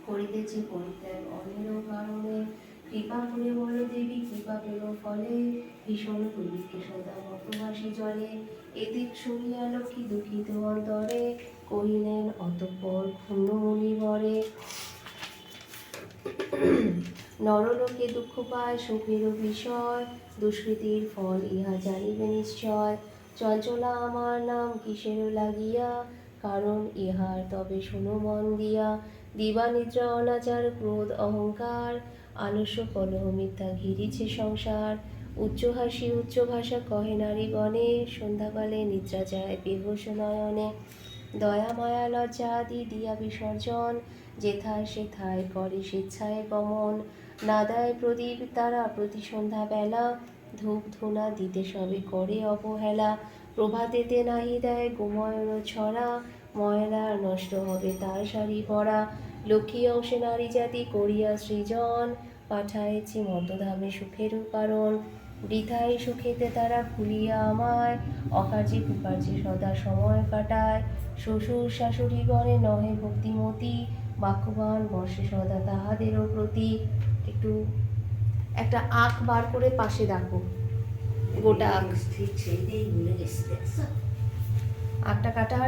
করিতেছে পরিত্যাগ অন্যের কারণে। কৃপা করে বল দেবী, কৃপা পেল ফলে, ভীষণ প্রবৃত্তি সদা মতবাসী জলে। এতে শুনিয়া লক্ষ্মী দুঃখিত অন্তরে, কহিলেন অতঃপর ক্ষুণ্ণ মুনিবরে। নরলোকে দুঃখ পায় সুখেরও বিষয়, দুষ্কৃতির ফল ইহা জানিবে নিশ্চয়। চঞ্চলা আমার নাম কিসের লাগিয়া, কারণ ইহার তবে শোনো মন দিয়া। দিবানিদ্রা অনাচার ক্রোধ অহংকার, আলস্য কলহ মিথ্যা ঘিরিছে সংসার। উচ্চ হাসি উচ্চ ভাষা কহে নারীগণে, সন্ধ্যাকালে নিদ্রা যায় বেহুশ নয়নে। দয়া মায়া লজ্জা আদি দিয়া বিসর্জন, যেথায় সেথায় করে স্বেচ্ছায় গমন। না দেয় প্রদীপ তারা প্রতি সন্ধ্যা বেলা, ধূপ ধুনা দিতে সবে করে অবহেলা। প্রভাতেতে নাহি দেয় গোময়র ছড়া, ময়লা নষ্ট হবে তার শাড়ি পরা। লক্ষ্মী অংশে নারী জাতি করিয়া সৃজন, পাঠাইছে মতধামে সুখেরও কারণ। বৃথায় সুখেতে তারা ভুলিয়া আমায়, অকার্যে কুকার্যে সদা সময় কাটায়। শ্বশুর শাশুড়ি গণে নহে ভক্তিমতী, বাক্যবান বর্ষে সদা তাহাদেরও প্রতি। একটু একটা আঁক বার করে পাশে রাখো, গোটা আঁক। আঁকটা কাটা হয়।